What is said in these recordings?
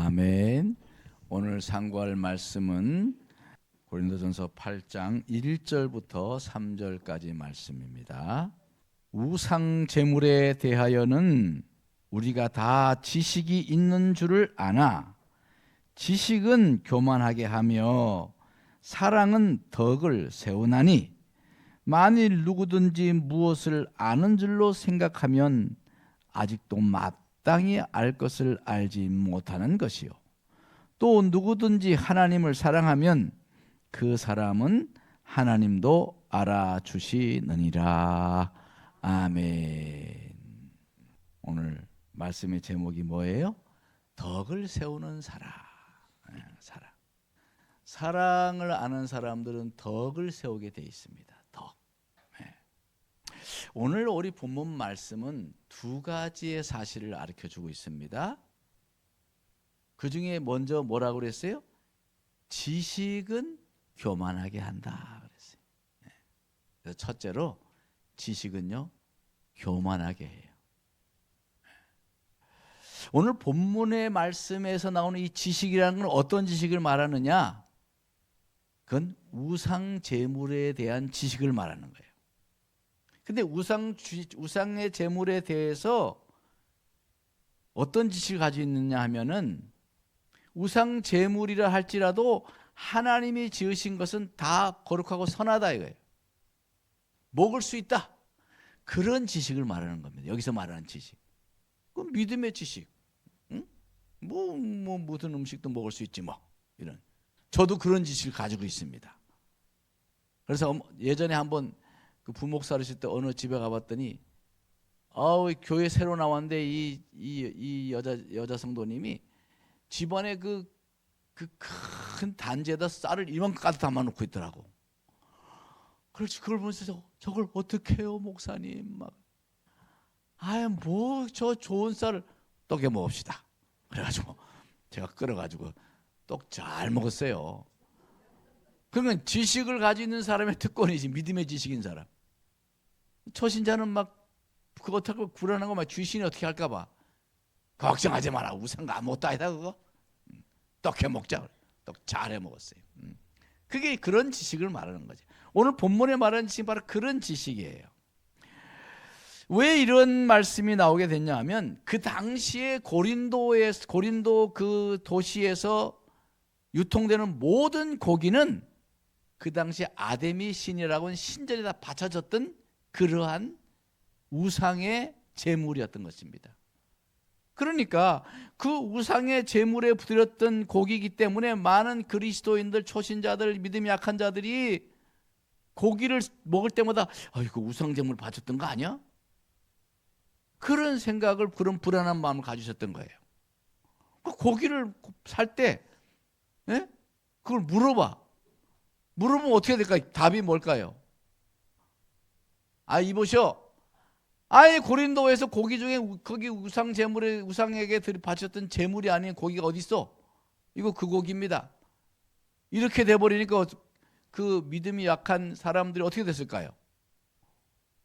아멘. 오늘 상고할 말씀은 고린도전서 8장 1절부터 3절까지 말씀입니다. 우상 제물에 대하여는 우리가 다 지식이 있는 줄을 아나 지식은 교만하게 하며 사랑은 덕을 세우나니 만일 누구든지 무엇을 아는 줄로 생각하면 아직도 마땅히 알 것을 알지 못하는 것이요 또 누구든지 하나님을 사랑하면 그 사람은 하나님도 알아주시느니라. 아멘. 오늘 말씀의 제목이 뭐예요? 덕을 세우는 사랑. 사랑을 아는 사람들은 덕을 세우게 돼 있습니다. 덕. 오늘 우리 본문 말씀은 두 가지의 사실을 가르쳐주고 있습니다. 그 중에 먼저 뭐라고 그랬어요? 지식은 교만하게 한다 그랬어요. 그래서 첫째로 지식은요 교만하게 해요. 오늘 본문의 말씀에서 나오는 이 지식이라는 건 어떤 지식을 말하느냐? 그건 우상 제물에 대한 지식을 말하는 거예요. 근데 우상의 제물에 대해서 어떤 지식을 가지고 있느냐 하면은 우상 제물이라 할지라도 하나님이 지으신 것은 다 거룩하고 선하다 이거예요. 먹을 수 있다. 그런 지식을 말하는 겁니다. 여기서 말하는 지식. 그건 믿음의 지식. 응? 뭐 무슨 음식도 먹을 수 있지 뭐. 이런. 저도 그런 지식을 가지고 있습니다. 그래서 예전에 한번 그 부목사를 했을 때 어느 집에 가봤더니 교회 새로 나왔는데 이 여자 성도님이 집안에 그 큰 단지에다 쌀을 이만큼 가득 담아놓고 있더라고. 그렇지. 그걸 보면서 저걸 어떻게 해요 목사님 막. 뭐 저 좋은 쌀을 떡에 먹읍시다. 그래가지고 제가 끓여가지고 떡 잘 먹었어요. 그러면 지식을 가지고 있는 사람의 특권이지. 믿음의 지식인 사람. 초신자는 막 그거 어떻게 불안한 거 막 귀신이 어떻게 할까 봐 걱정하지 마라. 우상가 아무것도 아니다 그거. 떡 해 먹자. 떡 잘 해 먹었어요. 그게 그런 지식을 말하는 거죠. 오늘 본문에 말하는 지식은 바로 그런 지식이에요. 왜 이런 말씀이 나오게 됐냐 하면 그 당시에 고린도 그 도시에서 유통되는 모든 고기는 그 당시 아데미 신이라고 하는 신전에다 바쳐졌던 그러한 우상의 제물이었던 것입니다. 그러니까 그 우상의 제물에 드렸던 고기이기 때문에 많은 그리스도인들, 초신자들, 믿음이 약한 자들이 고기를 먹을 때마다 이거 우상 제물 바쳤던 거 아니야? 그런 생각을, 그런 불안한 마음을 가지셨던 거예요. 고기를 살 때 그걸 물어보면 어떻게 될까요? 답이 뭘까요? 이보시오. 고린도에서 고기 중에 거기 우상에게 바쳤던 제물이 아닌 고기가 어디 있어? 이거 그 고기입니다. 이렇게 돼버리니까 그 믿음이 약한 사람들이 어떻게 됐을까요?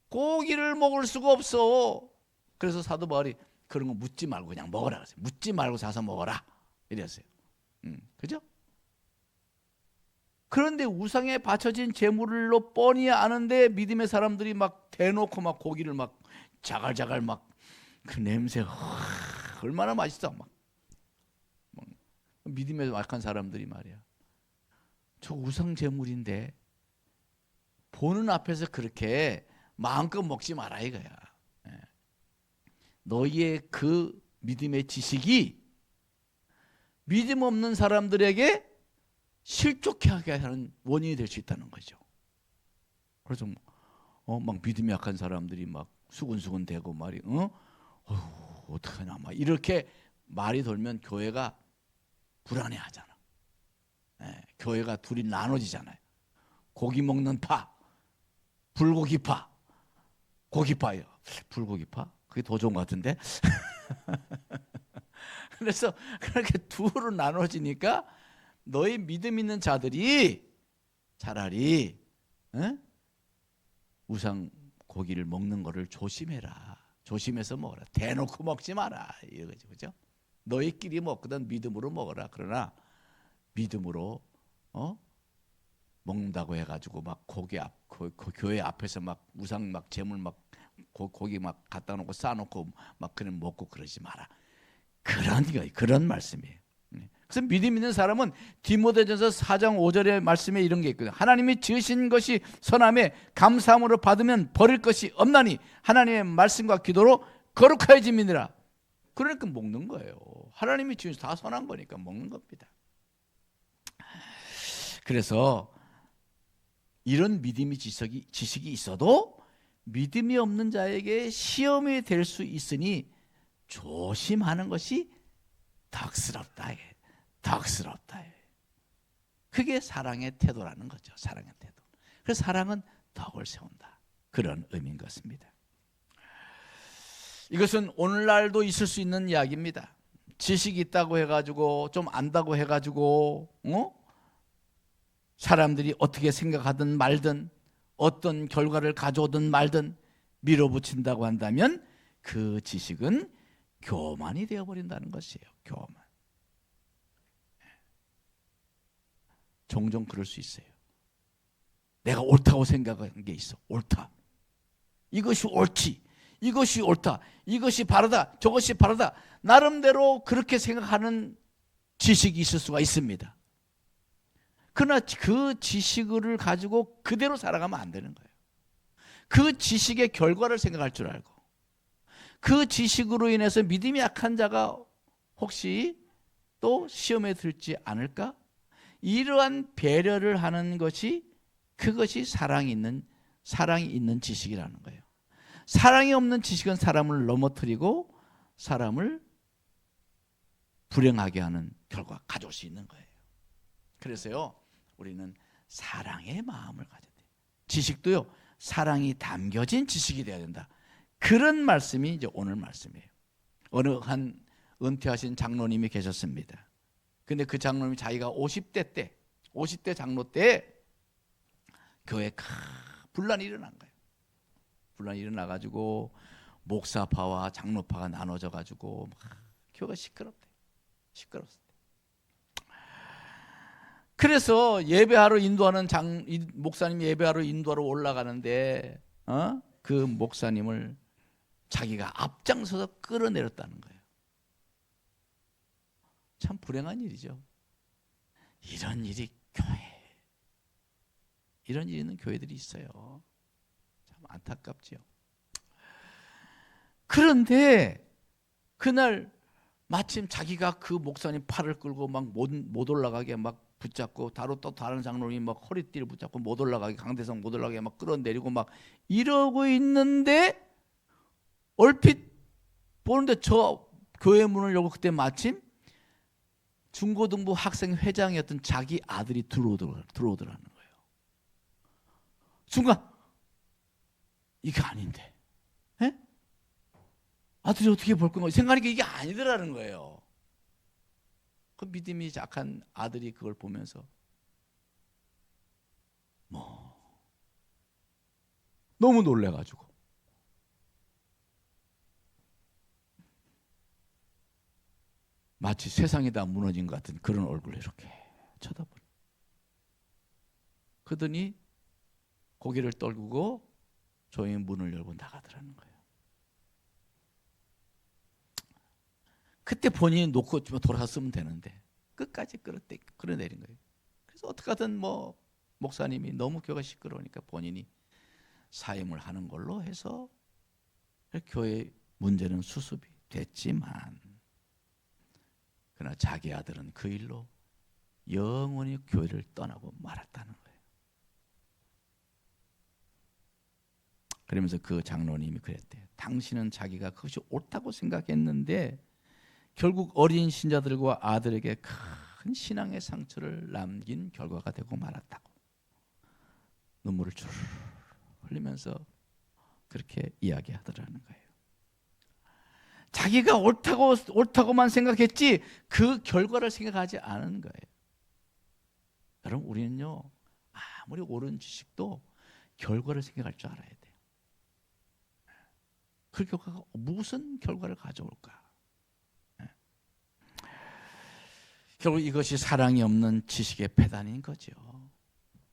고기를 먹을 수가 없어. 그래서 사도 바울이 그런 거 묻지 말고 그냥 먹어라 그랬어요. 묻지 말고 사서 먹어라 이랬어요. 그죠? 그런데 우상에 바쳐진 제물로 뻔히 아는데 믿음의 사람들이 막 대놓고 막 고기를 막 자갈자갈 막 그 냄새 얼마나 맛있어 막 믿음에 약한 사람들이 말이야. 저 우상 제물인데 보는 앞에서 그렇게 마음껏 먹지 마라 이거야. 너희의 그 믿음의 지식이 믿음 없는 사람들에게 실족해 하게 하는 원인이 될 수 있다는 거죠. 그래서 막 믿음이 약한 사람들이 막 수근수근 대고 말이 어떡하냐 막 이렇게 말이 돌면 교회가 불안해하잖아. 교회가 둘이 나눠지잖아요. 고기 먹는 파, 불고기파, 고기파예요. 불고기파? 그게 더 좋은 것 같은데. 그래서 그렇게 둘로 나눠지니까 너희 믿음 있는 자들이 차라리 우상 고기를 먹는 거를 조심해라. 조심해서 먹어라. 대놓고 먹지 마라. 이거죠, 그죠? 너희끼리 먹거든 믿음으로 먹어라. 그러나 믿음으로 먹는다고 해가지고 막 교회 앞에서 막 우상 막 제물 막 고기 막 갖다 놓고 쌓아놓고 막 그냥 먹고 그러지 마라. 그런 말씀이에요. 그래서 믿음 있는 사람은 디모데전서 4장 5절의 말씀에 이런 게 있거든요. 하나님이 지으신 것이 선함에 감사함으로 받으면 버릴 것이 없나니 하나님의 말씀과 기도로 거룩하여짐이니라. 그러니까 먹는 거예요. 하나님이 지으신 다 선한 거니까 먹는 겁니다. 그래서 이런 믿음이 지식이 있어도 믿음이 없는 자에게 시험이 될 수 있으니 조심하는 것이 덕스럽다. 덕스럽다. 그게 사랑의 태도라는 거죠. 사랑의 태도. 그래서 사랑은 덕을 세운다. 그런 의미인 것입니다. 이것은 오늘날도 있을 수 있는 이야기입니다. 지식이 있다고 해가지고 좀 안다고 해가지고 사람들이 어떻게 생각하든 말든 어떤 결과를 가져오든 말든 밀어붙인다고 한다면 그 지식은 교만이 되어버린다는 것이에요. 교만. 종종 그럴 수 있어요. 내가 옳다고 생각하는 게 있어. 옳다. 이것이 옳지. 이것이 옳다. 이것이 바르다. 저것이 바르다. 나름대로 그렇게 생각하는 지식이 있을 수가 있습니다. 그러나 그 지식을 가지고 그대로 살아가면 안 되는 거예요. 그 지식의 결과를 생각할 줄 알고 그 지식으로 인해서 믿음이 약한 자가 혹시 또 시험에 들지 않을까? 이러한 배려를 하는 것이 그것이 사랑이 있는 지식이라는 거예요. 사랑이 없는 지식은 사람을 넘어뜨리고 사람을 불행하게 하는 결과 가져올 수 있는 거예요. 그래서요, 우리는 사랑의 마음을 가져야 돼요. 지식도요, 사랑이 담겨진 지식이 되어야 된다. 그런 말씀이 이제 오늘 말씀이에요. 어느 한 은퇴하신 장로님이 계셨습니다. 근데 그 장로님이 자기가 50대 장로 때 교회에 큰 분란이 일어난 거예요. 분란이 일어나가지고 목사파와 장로파가 나눠져가지고 막 교회가 시끄럽대. 시끄럽습니다. 그래서 예배하러 인도하는 목사님이 예배하러 인도하러 올라가는데 그 목사님을 자기가 앞장서서 끌어내렸다는 거예요. 참 불행한 일이죠. 이런 일이 이런 일이 있는 교회들이 있어요. 참 안타깝지요. 그런데 그날 마침 자기가 그 목사님 팔을 끌고 막 못 올라가게 막 붙잡고 또 다른 장로님이 막 허리띠를 붙잡고 못 올라가게 강대상 못 올라가게 막 끌어내리고 막 이러고 있는데 얼핏 보는데 저 교회 문을 열고 그때 마침 중고등부 학생 회장이었던 자기 아들이 들어오더라는 거예요. 순간 이게 아닌데, 에? 아들이 어떻게 볼 건가 생각하니까 이게 아니더라는 거예요. 그 믿음이 약한 아들이 그걸 보면서 너무 놀래가지고 마치 세상이 다 무너진 것 같은 그런 얼굴을 이렇게 쳐다보는. 그러더니 고개를 떨구고 조용히 문을 열고 나가더라는 거예요. 그때 본인이 놓고 돌아갔으면 되는데 끝까지 끌어내린 거예요. 그래서 어떻게든 목사님이 너무 교회가 시끄러우니까 본인이 사임을 하는 걸로 해서 교회 문제는 수습이 됐지만 그러나 자기 아들은 그 일로 영원히 교회를 떠나고 말았다는 거예요. 그러면서 그 장로님이 그랬대요. 당신은 자기가 그것이 옳다고 생각했는데 결국 어린 신자들과 아들에게 큰 신앙의 상처를 남긴 결과가 되고 말았다고. 눈물을 줄 흘리면서 그렇게 이야기하더라는 거예요. 자기가 옳다고만 생각했지 그 결과를 생각하지 않은 거예요. 여러분, 우리는요, 아무리 옳은 지식도 결과를 생각할 줄 알아야 돼요. 그 결과가 무슨 결과를 가져올까? 결국 이것이 사랑이 없는 지식의 패단인 거죠.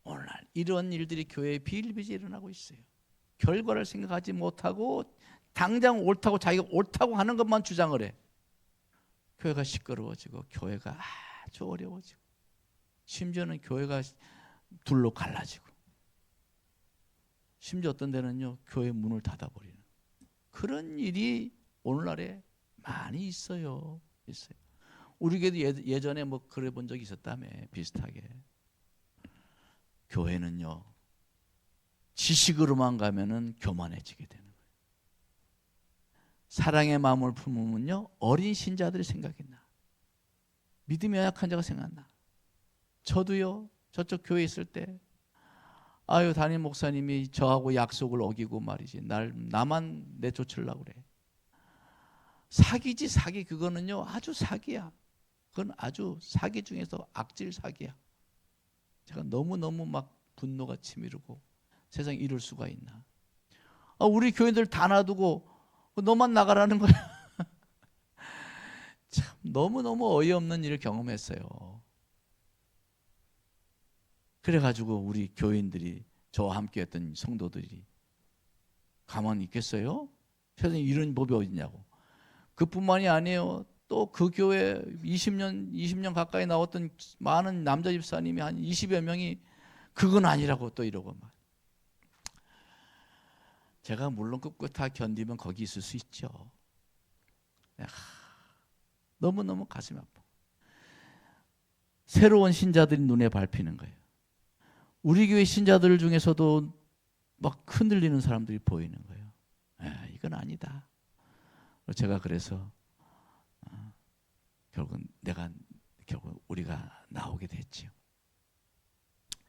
오늘날 이런 일들이 교회에 비일비재 일어나고 있어요. 결과를 생각하지 못하고 당장 옳다고 자기가 옳다고 하는 것만 주장을 해. 교회가 시끄러워지고 교회가 아주 어려워지고 심지어는 교회가 둘로 갈라지고 심지어 어떤 데는요 교회 문을 닫아버리는 그런 일이 오늘날에 많이 있어요. 우리 교회도 예전에 뭐 그래 본 적이 있었다며 비슷하게. 교회는요 지식으로만 가면은 교만해지게 되는 거예요. 사랑의 마음을 품으면요 어린 신자들이 생각이 나. 믿음이 연약한 자가 생각나. 저도요 저쪽 교회에 있을 때 담임 목사님이 저하고 약속을 어기고 말이지 나만 내쫓으려고 그래. 사기지 사기. 그거는요 아주 사기야. 그건 아주 사기 중에서 악질 사기야. 제가 너무너무 막 분노가 치밀고 세상에 이럴 수가 있나. 우리 교인들 다 놔두고 너만 나가라는 거야. 참 너무너무 어이없는 일을 경험했어요. 그래가지고 우리 교인들이 저와 함께 했던 성도들이 가만히 있겠어요? 세상에 이런 법이 어딨냐고. 그뿐만이 아니에요. 또 그 교회 20년 가까이 나왔던 많은 남자 집사님이 한 20여 명이 그건 아니라고 또 이러고 막. 제가 물론 꿋꿋하게 견디면 거기 있을 수 있죠. 너무너무 가슴이 아파. 새로운 신자들이 눈에 밟히는 거예요. 우리 교회 신자들 중에서도 막 흔들리는 사람들이 보이는 거예요. 이건 아니다. 제가 그래서 결국 우리가 나오게 됐지요.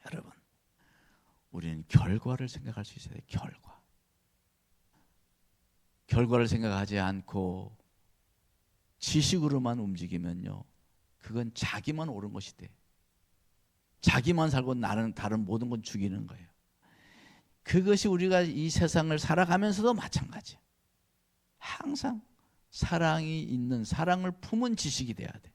여러분, 우리는 결과를 생각할 수 있어야 돼요. 결과를 생각하지 않고 지식으로만 움직이면요, 그건 자기만 옳은 것이 돼. 자기만 살고 나는 다른 모든 건 죽이는 거예요. 그것이 우리가 이 세상을 살아가면서도 마찬가지예요. 항상 사랑이 있는, 사랑을 품은 지식이 돼야 돼.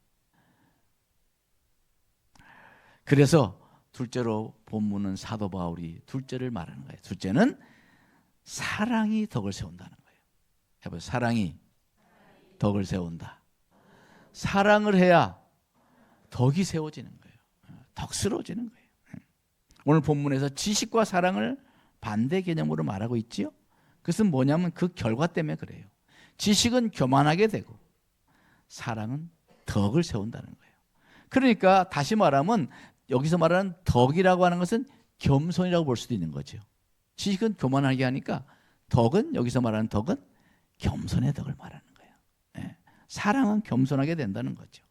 그래서 둘째로 본문은 사도 바울이 둘째를 말하는 거예요. 둘째는 사랑이 덕을 세운다는 거예요. 해보세요. 사랑이 덕을 세운다. 사랑을 해야 덕이 세워지는 거예요. 덕스러워지는 거예요. 오늘 본문에서 지식과 사랑을 반대 개념으로 말하고 있지요. 그것은 뭐냐면 그 결과 때문에 그래요. 지식은 교만하게 되고 사랑은 덕을 세운다는 거예요. 그러니까 다시 말하면 여기서 말하는 덕이라고 하는 것은 겸손이라고 볼 수도 있는 거죠. 지식은 교만하게 하니까 덕은, 여기서 말하는 덕은 겸손의 덕을 말하는 거예요. 사랑은 겸손하게 된다는 거죠.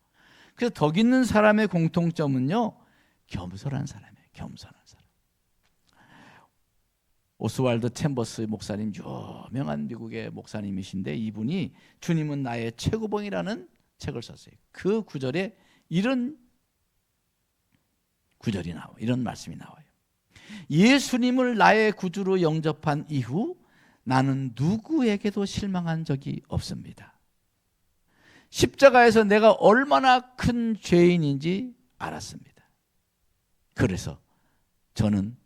그래서 덕 있는 사람의 공통점은요, 겸손한 사람이에요. 겸손한 사람. 오스왈드 챔버스 목사님, 유명한 미국의 목사님이신데 이분이 주님은 나의 최고봉이라는 책을 썼어요. 그 구절에 이런 구절이 나와요. 이런 말씀이 나와요. 예수님을 나의 구주로 영접한 이후 나는 누구에게도 실망한 적이 없습니다. 십자가에서 내가 얼마나 큰 죄인인지 알았습니다. 그래서 저는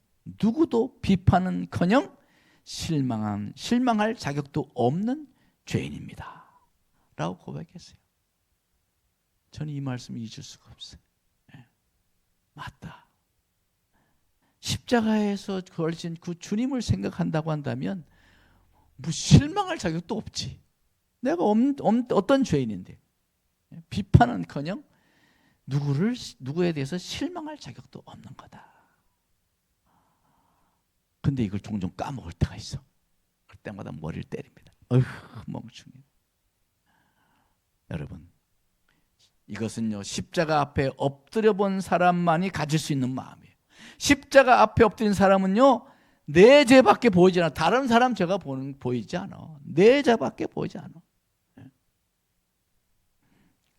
누구도 비판은커녕 실망할 자격도 없는 죄인입니다. 라고 고백했어요. 저는 이 말씀을 잊을 수가 없어요. 맞다. 십자가에서 걸신 그 주님을 생각한다고 한다면 뭐 실망할 자격도 없지. 내가 어떤 죄인인데 비판은커녕 누구에 대해서 실망할 자격도 없는 거다. 근데 이걸 종종 까먹을 때가 있어. 그때마다 머리를 때립니다. 멍충이. 여러분, 이것은요, 십자가 앞에 엎드려 본 사람만이 가질 수 있는 마음이에요. 십자가 앞에 엎드린 사람은요, 내 죄밖에 보이지 않아. 다른 사람 죄가 보이지 않아. 내 죄밖에 보이지 않아.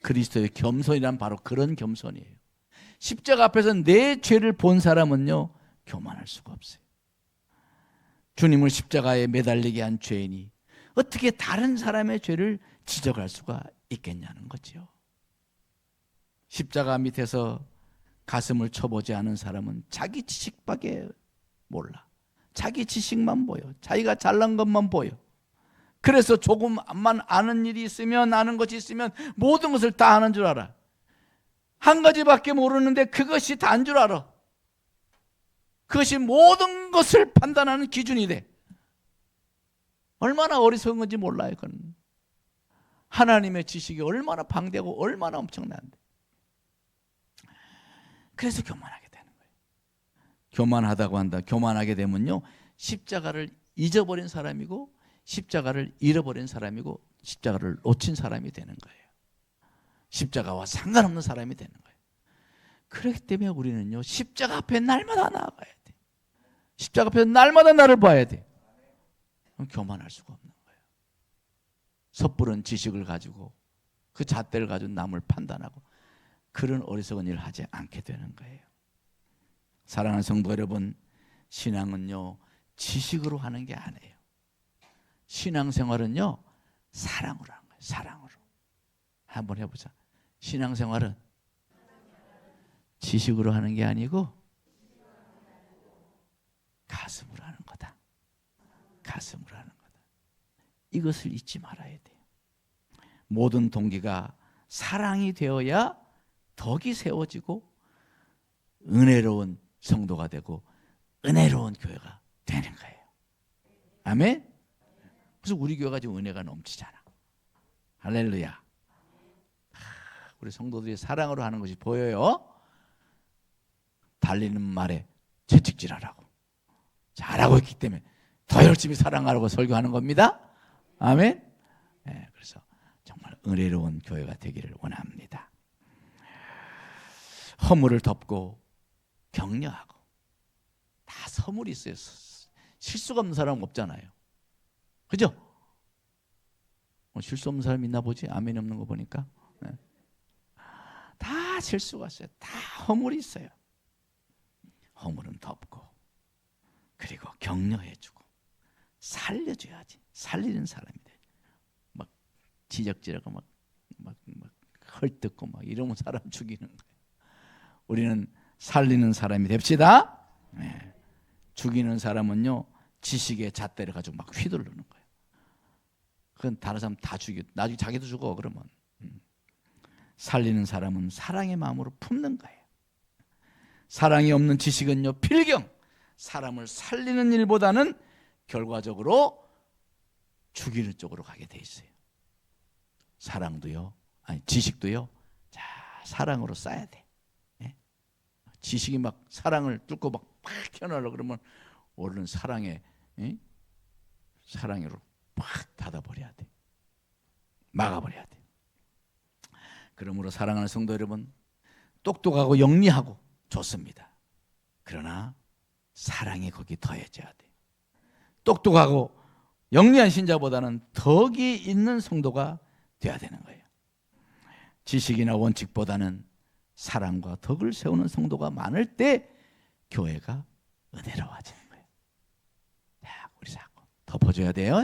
그리스도의 겸손이란 바로 그런 겸손이에요. 십자가 앞에서 내 죄를 본 사람은요, 교만할 수가 없어요. 주님을 십자가에 매달리게 한 죄인이 어떻게 다른 사람의 죄를 지적할 수가 있겠냐는 거죠. 십자가 밑에서 가슴을 쳐보지 않은 사람은 자기 지식밖에 몰라. 자기 지식만 보여. 자기가 잘난 것만 보여. 그래서 조금만 아는 일이 있으면, 아는 것이 있으면 모든 것을 다 아는 줄 알아. 한 가지밖에 모르는데 그것이 다인 줄 알아. 그것이 모든 것을 판단하는 기준이 돼. 얼마나 어리석은 건지 몰라요. 그건. 하나님의 지식이 얼마나 방대하고 얼마나 엄청난데. 그래서 교만하게 되는 거예요. 교만하다고 한다. 교만하게 되면요, 십자가를 잊어버린 사람이고, 십자가를 잃어버린 사람이고, 십자가를 놓친 사람이 되는 거예요. 십자가와 상관없는 사람이 되는 거예요. 그렇기 때문에 우리는요, 십자가 앞에 날마다 나아가야 돼. 십자가 앞에 날마다 나를 봐야 돼. 그럼 교만할 수가 없는 거예요. 섣부른 지식을 가지고 그 잣대를 가지고 남을 판단하고 그런 어리석은 일을 하지 않게 되는 거예요. 사랑하는 성도 여러분, 신앙은요, 지식으로 하는 게 아니에요. 신앙생활은요, 사랑으로 하는 거예요. 사랑으로. 한번 해보자. 신앙생활은 지식으로 하는 게 아니고 가슴으로 하는 거다. 가슴으로 하는 거다. 이것을 잊지 말아야 돼요. 모든 동기가 사랑이 되어야 덕이 세워지고 은혜로운 성도가 되고 은혜로운 교회가 되는 거예요. 아멘? 그래서 우리 교회가 지금 은혜가 넘치잖아. 할렐루야. 우리 성도들이 사랑으로 하는 것이 보여요. 달리는 말에 채찍질하라고. 잘하고 있기 때문에 더 열심히 사랑하라고 설교하는 겁니다. 아멘. 네, 그래서 정말 은혜로운 교회가 되기를 원합니다. 허물을 덮고 격려하고. 다 허물이 있어요. 실수가 없는 사람 없잖아요. 그죠? 실수 없는 사람 있나 보지? 아멘 없는 거 보니까. 네. 다 실수가 있어요. 다 허물이 있어요. 허물은 덮고, 그리고 격려해주고 살려줘야지. 살리는 사람이 돼. 막 지적질하고 막 헐뜯고 막 이러면 사람 죽이는 거예요. 우리는 살리는 사람이 됩시다. 네. 죽이는 사람은요, 지식의 잣대를 가지고 막 휘두르는 거예요. 그건 다른 사람 다 죽여. 나중에 자기도 죽어. 그러면. 살리는 사람은 사랑의 마음으로 품는 거예요. 사랑이 없는 지식은요, 필경. 사람을 살리는 일보다는 결과적으로 죽이는 쪽으로 가게 돼 있어요. 사랑도요, 아니 지식도요, 자, 사랑으로 쌓아야 돼. 예? 지식이 막 사랑을 뚫고 막 튀어나오려고 그러면 오늘은 사랑에, 예? 사랑으로 팍 닫아버려야 돼. 막아버려야 돼. 그러므로 사랑하는 성도 여러분, 똑똑하고 영리하고 좋습니다. 그러나 사랑이 거기 더해져야 돼. 똑똑하고 영리한 신자보다는 덕이 있는 성도가 돼야 되는 거예요. 지식이나 원칙보다는 사랑과 덕을 세우는 성도가 많을 때 교회가 은혜로워지는 거예요. 자, 우리 자꾸 덮어줘야 돼요.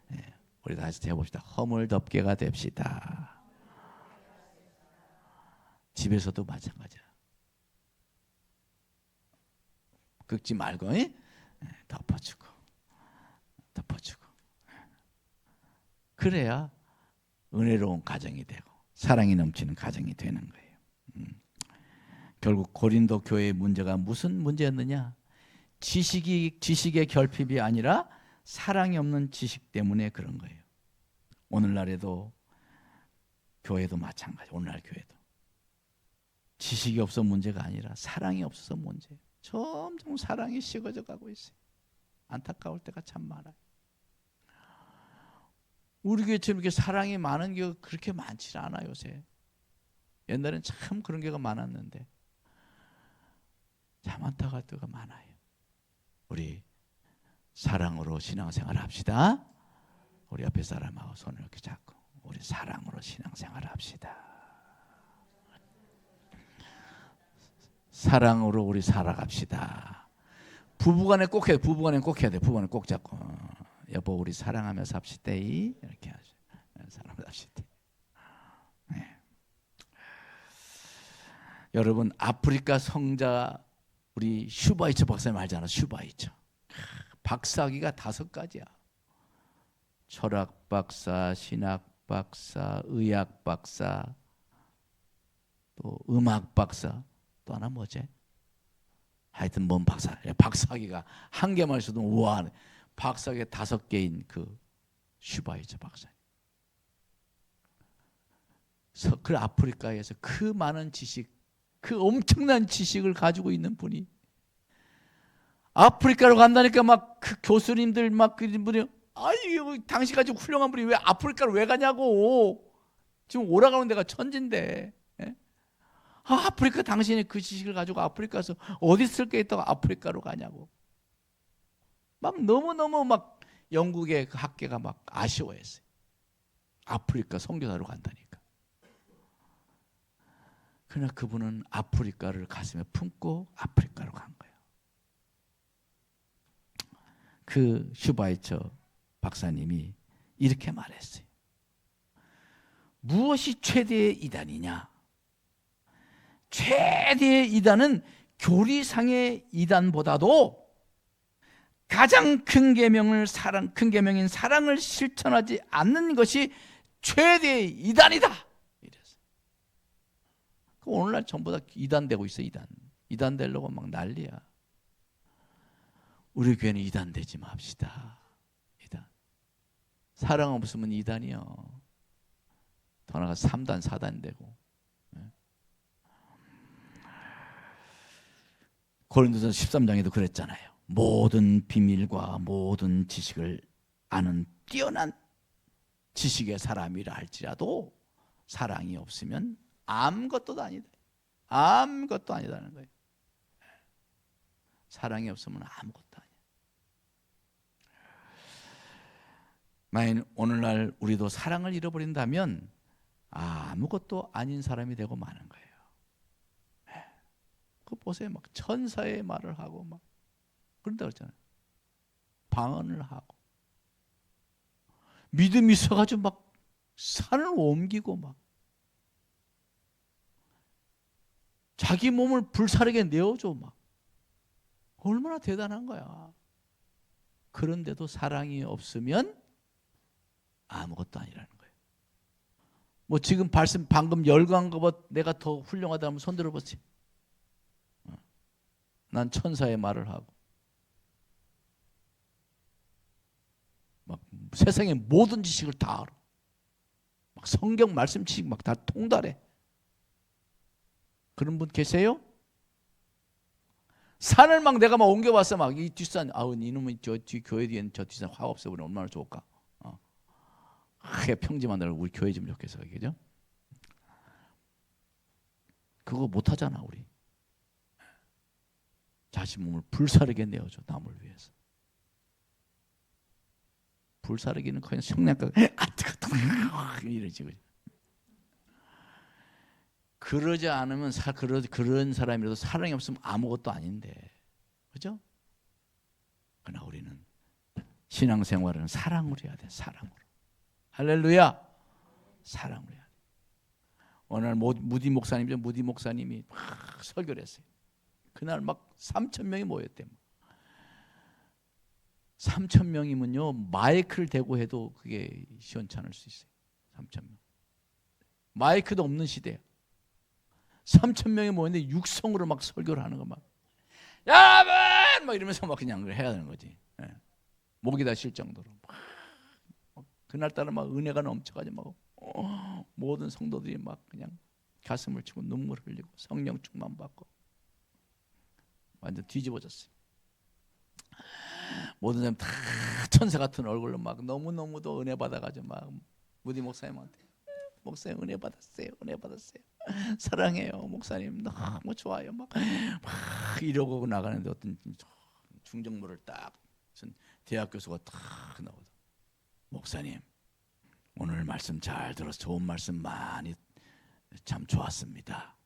네, 우리 다시 해봅시다. 허물 덮개가 됩시다. 집에서도 마찬가지야. 긁지 말고, 덮어주고, 덮어주고. 그래야 은혜로운 가정이 되고 사랑이 넘치는 가정이 되는 거예요. 결국 고린도 교회의 문제가 무슨 문제였느냐? 지식의 결핍이 아니라 사랑이 없는 지식 때문에 그런 거예요. 오늘날에도 교회도 마찬가지. 오늘날 교회도 지식이 없어 문제가 아니라 사랑이 없어서 문제예요. 점점 사랑이 식어져 가고 있어요. 안타까울 때가 참 많아요. 우리 교회처럼 이렇게 사랑이 많은 교회가 그렇게 많지 않아 요새. 옛날엔 참 그런 교회가 많았는데 참 안타까울 때가 많아요. 우리 사랑으로 신앙생활 합시다. 우리 옆에 사람하고 손을 이렇게 잡고 우리 사랑으로 신앙생활 합시다. 사랑으로 우리 살아갑시다. 부부간에 꼭 해야 돼. 부부간에 꼭 해야 돼. 부부간에 꼭 잡고 여보 우리 사랑하며 삽시다. 이렇게 하죠. 사랑하며 삽시다. 네. 여러분 아프리카 성자 우리 슈바이처 박사님 알잖아. 슈바이처 박사학위가 5가지야. 철학 박사, 신학 박사, 의학 박사, 또 음악 박사, 또 하나 뭐지? 하여튼 뭔 박사. 박사학위가 한 개만 있어도 우와. 박사학위 5개인 그 슈바이처 박사님. 그 아프리카에서 그 많은 지식, 그 엄청난 지식을 가지고 있는 분이 아프리카로 간다니까 막 그 교수님들 막 그분이 아이 당신 가지고 훌륭한 분이 왜 아프리카로 왜 가냐고. 지금 오라가는 데가 천진데. 예? 아프리카 당신이 그 지식을 가지고 아프리카에서 어디 쓸 게 있다고 아프리카로 가냐고. 막 너무너무 막 영국의 그 학계가 막 아쉬워했어요. 아프리카 선교사로 간다니까. 그러나 그분은 아프리카를 가슴에 품고 아프리카로 간 거예요. 그 슈바이처 박사님이 이렇게 말했어요. 무엇이 최대의 이단이냐? 최대의 이단은 교리상의 이단보다도 가장 큰 계명인 사랑을 실천하지 않는 것이 최대의 이단이다. 이랬어요. 오늘날 전부 다 이단되고 있어. 이단 되려고 막 난리야. 우리 교회는 이단 되지 맙시다. 이단. 사랑 없으면 이단이요. 더 나아가 3단 4단 되고. 고린도서 13장에도 그랬잖아요. 모든 비밀과 모든 지식을 아는 뛰어난 지식의 사람이라 할지라도 사랑이 없으면 아무것도 아니다. 아무것도 아니다는 거예요. 사랑이 없으면 아무것도 아니야. 만약 오늘날 우리도 사랑을 잃어버린다면 아무것도 아닌 사람이 되고 마는 거예요. 그 보세요. 막 천사의 말을 하고 막 그런다 그랬잖아요. 방언을 하고 믿음이 있어가지고 막 산을 옮기고 막 자기 몸을 불사르게 내어줘 막 얼마나 대단한 거야. 그런데도 사랑이 없으면 아무것도 아니라는 거예요. 뭐 지금 방금 열광한 것보다 내가 더 훌륭하다 하면 손 들어보세요. 난 천사의 말을 하고 막 세상의 모든 지식을 다 알아. 막 성경 말씀 지식 막 다 통달해. 그런 분 계세요? 산을 막 내가 막 옮겨봤어. 막 이 뒷산 이놈은 저 뒤 교회 뒤에는 저 뒷산 화가 없어버리면 얼마나 좋을까. 평지만 우리 교회 좀 좋겠어. 그죠? 그거 못하잖아 우리. 자신 몸을 불사르게 내어줘. 남을 위해서. 불사르기는 그냥 성냥가 뜨거 이러지. 그러지 않으면 그런 사람이라도 사랑이 없으면 아무것도 아닌데. 그죠? 그러나 우리는 신앙생활은 사랑으로 해야 돼. 사랑으로. 할렐루야. 사랑으로 해야 돼. 오늘 무디 목사님이 막 설교를 했어요. 그날 막 3,000명이 모였대. 3,000명이면요 마이크를 대고 해도 그게 시원찮을 수 있어요. 3,000명. 마이크도 없는 시대야. 3,000명이 모였는데 육성으로 막 설교를 하는 거 막 여러분 막 이러면서 막 그냥 해야 되는 거지. 목이 다 쉴 정도로. 그날따라 막 은혜가 넘쳐가지고 막 모든 성도들이 막 그냥 가슴을 치고 눈물을 흘리고 성령 충만 받고 완전 뒤집어졌어요. 모든 사람 다 천사 같은 얼굴로 막 너무너무도 은혜 받아가지고 막 무디 목사님한테 목사님 은혜 받았어요. 사랑해요 목사님 너무 좋아요. 막 이러고 나가는데 어떤 중정부를 딱 대학 교수가 딱 나오다. 목사님 오늘 말씀 잘 들어서 좋은 말씀 많이 참 좋았습니다.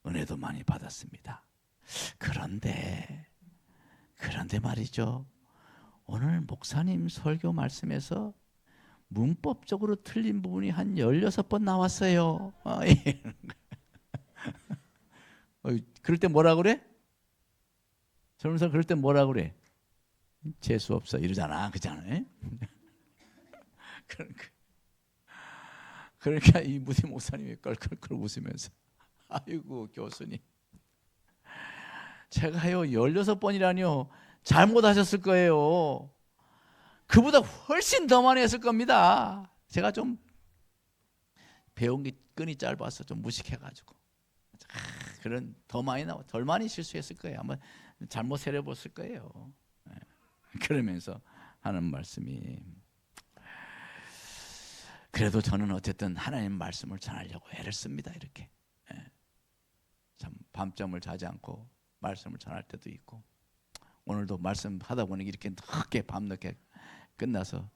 은혜도 많이 받았습니다. 그런데 말이죠. 오늘 목사님 설교 말씀에서 문법적으로 틀린 부분이 한 16번 나왔어요. 그럴 때 뭐라 그래? 젊은 사람 그럴 때 뭐라 그래? 재수 없어 이러잖아, 그잖아요. 그러니까 이 무디 목사님이 껄껄껄 웃으면서 아이고 교수님, 제가요 16번이라니요 잘못하셨을 거예요. 그보다 훨씬 더 많이 했을 겁니다. 제가 좀 배운 게 끈이 짧아서 좀 무식해가지고 그런 덜 많이 실수했을 거예요. 아마 잘못 세려봤을 거예요. 그러면서 하는 말씀이, 그래도 저는 어쨌든 하나님 말씀을 전하려고 애를 씁니다. 이렇게 참 밤잠을 자지 않고 말씀을 전할 때도 있고, 오늘도 말씀하다 보니 이렇게 늦게 밤늦게 끝나서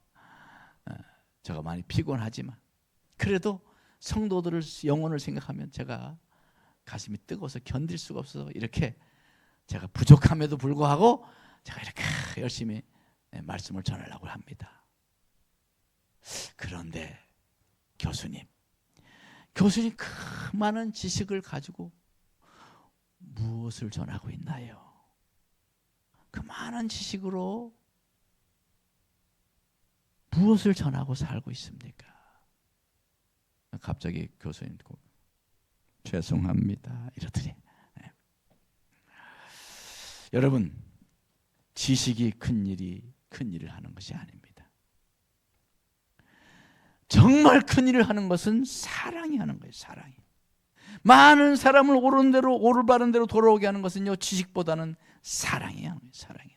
제가 많이 피곤하지만 그래도 성도들을 영혼을 생각하면 제가 가슴이 뜨거워서 견딜 수가 없어서 이렇게 제가 부족함에도 불구하고 제가 이렇게 열심히 말씀을 전하려고 합니다. 그런데 교수님 그 많은 지식을 가지고 무엇을 전하고 있나요? 그 많은 지식으로 무엇을 전하고 살고 있습니까? 갑자기 교수님 죄송합니다 이러더니, 여러분 지식이 큰 일을 하는 것이 아닙니다. 정말 큰 일을 하는 것은 사랑이 하는 거예요. 사랑이. 많은 사람을 옳은 대로 바른 대로 돌아오게 하는 것은요 지식보다는 사랑이 하는 거예요. 사랑이.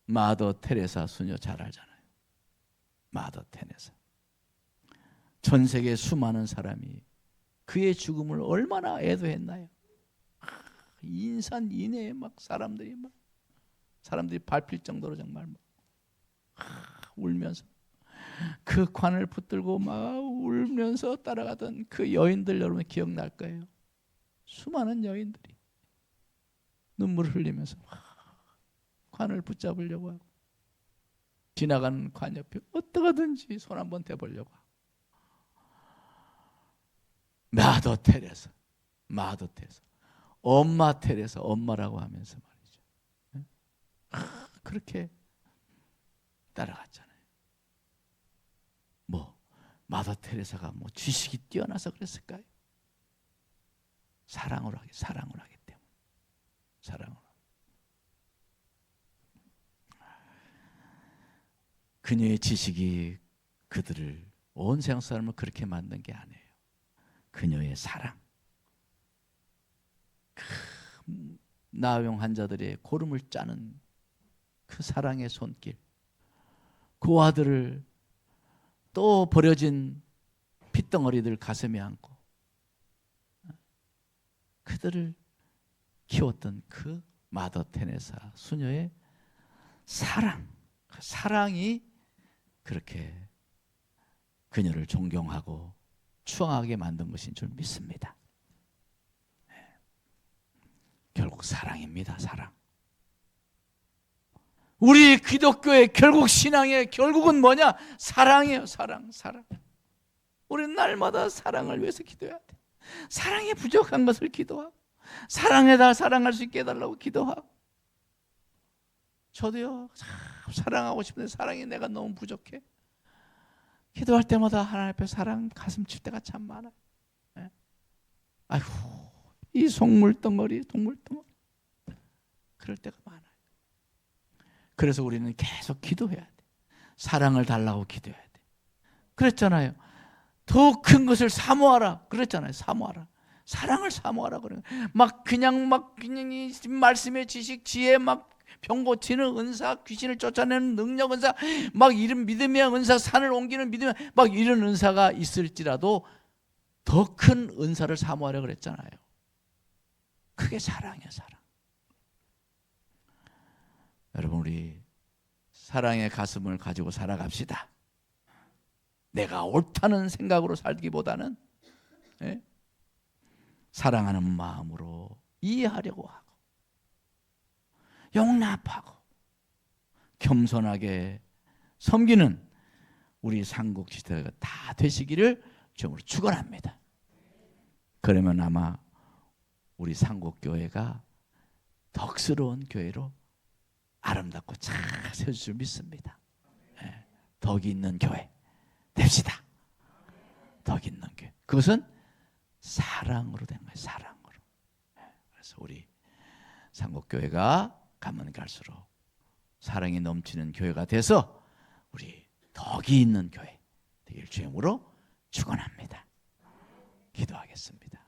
마더 테레사 수녀 잘 알잖아요. 마더 테레사. 전 세계 수많은 사람이 그의 죽음을 얼마나 애도했나요? 인산인해에 사람들이 밟힐 정도로 정말 울면서 그 관을 붙들고 막 울면서 따라가던 그 여인들, 여러분 기억날 거예요. 수많은 여인들이 눈물을 흘리면서 관을 붙잡으려고 하고, 지나가는 관 옆에 어떻게든지 손 한번 대보려고 하고. 마더 테레사, 엄마 테레사, 엄마라고 하면서 말이죠. 그렇게 따라갔잖아요. 마더 테레사가 지식이 뛰어나서 그랬을까요? 사랑을 하기 때문에. 사랑을. 그녀의 지식이 그들을, 온 세상 사람을 그렇게 만든 게 아니에요. 그녀의 사랑. 나병 환자들의 고름을 짜는 그 사랑의 손길, 그 아들을 또 버려진 핏덩어리들 가슴에 안고 그들을 키웠던 그 마더 테레사 수녀의 사랑, 그 사랑이 그렇게 그녀를 존경하고 추앙하게 만든 것인 줄 믿습니다. 결국 사랑입니다. 사랑. 우리 기독교의 결국 신앙의 결국은 뭐냐? 사랑이에요. 사랑. 우리는 날마다 사랑을 위해서 기도해야 돼. 사랑에 부족한 것을 기도하고, 사랑에다 사랑할 수 있게 해달라고 기도하고. 저도요 참 사랑하고 싶은데 사랑이 내가 너무 부족해. 기도할 때마다 하나님 앞에 사랑 가슴 칠 때가 참 많아요. 아이고, 이 동물덩어리 그럴 때가 많아요. 그래서 우리는 계속 기도해야 돼. 사랑을 달라고 기도해야 돼. 그랬잖아요. 더 큰 것을 사모하라 그랬잖아요. 사모하라. 사랑을 사모하라 그래요. 그냥 이 말씀의 지식, 지혜, 병 고치는 은사, 귀신을 쫓아내는 능력 은사, 이런 믿음의 은사, 산을 옮기는 믿음의 이런 은사가 있을지라도 더 큰 은사를 사모하라 그랬잖아요. 그게 사랑이에요. 사랑. 여러분, 우리 사랑의 가슴을 가지고 살아갑시다. 내가 옳다는 생각으로 살기보다는 사랑하는 마음으로 이해하려고 하고, 용납하고, 겸손하게 섬기는 우리 삼국시대가 다 되시기를 주님으로 축원합니다. 그러면 아마 우리 상곡교회가 덕스러운 교회로 아름답고 잘 세워질 줄 믿습니다. 예, 덕이 있는 교회 됩시다. 덕이 있는 교회. 그것은 사랑으로 된 거예요. 사랑으로. 예, 그래서 우리 상곡교회가 가면 갈수록 사랑이 넘치는 교회가 돼서 우리 덕이 있는 교회 되길 주님으로 축원합니다. 기도하겠습니다.